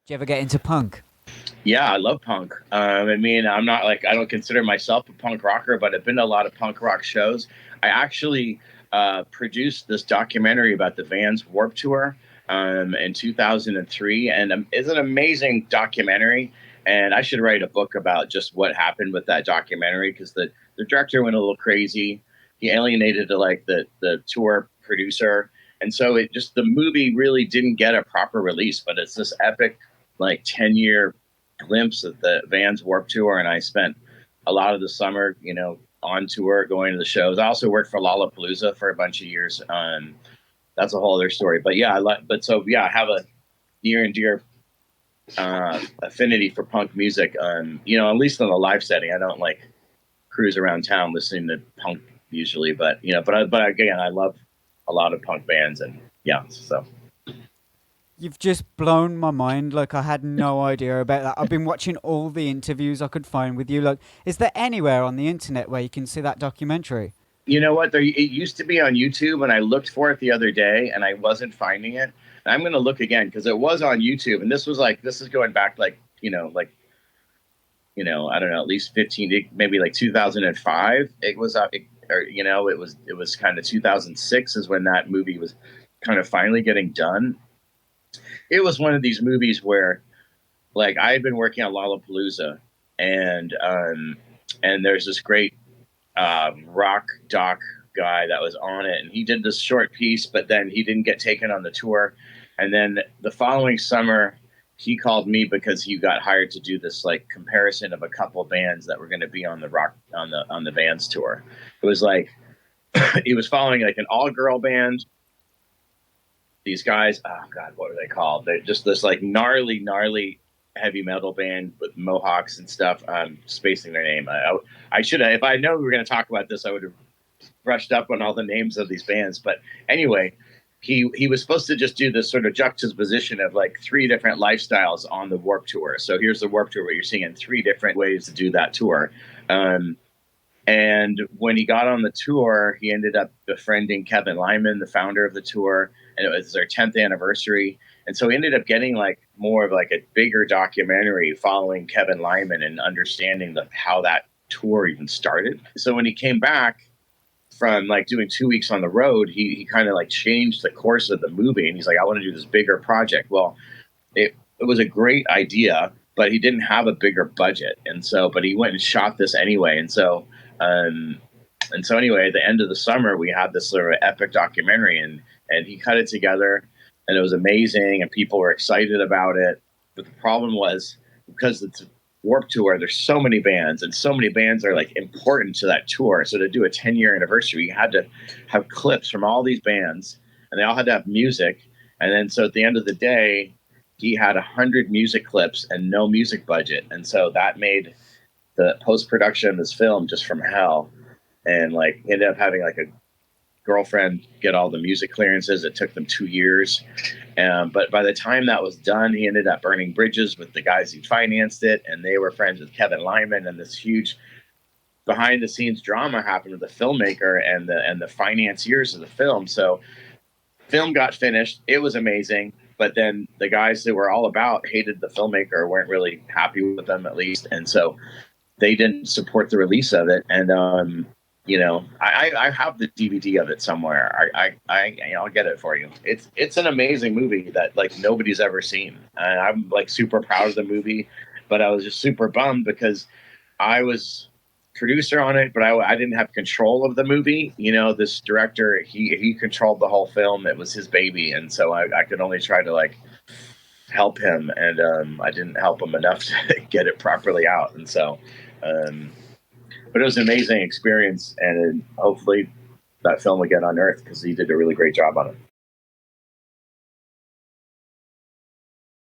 you ever get into punk? Yeah, I love punk. I mean, I'm not like I don't consider myself a punk rocker, but I've been to a lot of punk rock shows. I actually produced this documentary about the Vans Warped Tour in 2003, and it's an amazing documentary. And I should write a book about just what happened with that documentary because the director went a little crazy. He alienated the tour producer, and so it just the movie really didn't get a proper release. But it's this epic like 10-year glimpse of the Vans Warped Tour, and I spent a lot of the summer, on tour, going to the shows. I also worked for Lollapalooza for a bunch of years. That's a whole other story. But yeah, I have a near and dear affinity for punk music. At least in the live setting, I don't like cruise around town listening to punk usually, but again, I love a lot of punk bands, and yeah, so. You've just blown my mind. Like, I had no idea about that. I've been watching all the interviews I could find with you. Like, is there anywhere on the internet where you can see that documentary? You know what? It used to be on YouTube, and I looked for it the other day, and I wasn't finding it. And I'm going to look again because it was on YouTube, and this is going back I don't know, at least 15, maybe like 2005. It was it was kind of 2006 is when that movie was kind of finally getting done. It was one of these movies where, like, I had been working on Lollapalooza, and there's this great rock doc guy that was on it, and he did this short piece, but then he didn't get taken on the tour. And then the following summer, he called me because he got hired to do this like comparison of a couple bands that were going to be on the Vans tour. It was like he was following like an all girl band. These guys, oh god, what are they called? They're just this like gnarly heavy metal band with mohawks and stuff. I'm spacing their name. I should have, if I know we were going to talk about this, I would have brushed up on all the names of these bands. But anyway, he was supposed to just do this sort of juxtaposition of like three different lifestyles on the Warped Tour. So here's the Warped Tour where you're seeing three different ways to do that tour. And when he got on the tour, he ended up befriending Kevin Lyman, the founder of the tour, and it was their 10th anniversary. And so he ended up getting like more of like a bigger documentary following Kevin Lyman and understanding how that tour even started. So when he came back from like doing 2 weeks on the road, he kind of like changed the course of the movie, and he's like, I want to do this bigger project. Well, it was a great idea, but he didn't have a bigger budget, and so but he went and shot this anyway. And so anyway, at the end of the summer, we had this sort of epic documentary, and he cut it together, and it was amazing, and people were excited about it. But the problem was, because it's Warped Tour, there's so many bands, and so many bands are like important to that tour. So to do a 10-year anniversary, you had to have clips from all these bands, and they all had to have music. And then so at the end of the day, he had 100 music clips and no music budget, and so that made the post-production of this film just from hell. And like he ended up having like a girlfriend get all the music clearances. It took them 2 years. But by the time that was done, he ended up burning bridges with the guys who financed it, and they were friends with Kevin Lyman. And this huge behind-the-scenes drama happened with the filmmaker and the financiers of the film. So film got finished. It was amazing. But then the guys that were all about hated the filmmaker, weren't really happy with them, at least. And so they didn't support the release of it. And I have the DVD of it somewhere. I'll get it for you. It's an amazing movie that like nobody's ever seen. And I'm like super proud of the movie, but I was just super bummed because I was producer on it, but I didn't have control of the movie. This director, he controlled the whole film. It was his baby, and so I could only try to like help him, and I didn't help him enough to get it properly out. And so. But it was an amazing experience, and hopefully that film will get unearthed because he did a really great job on it.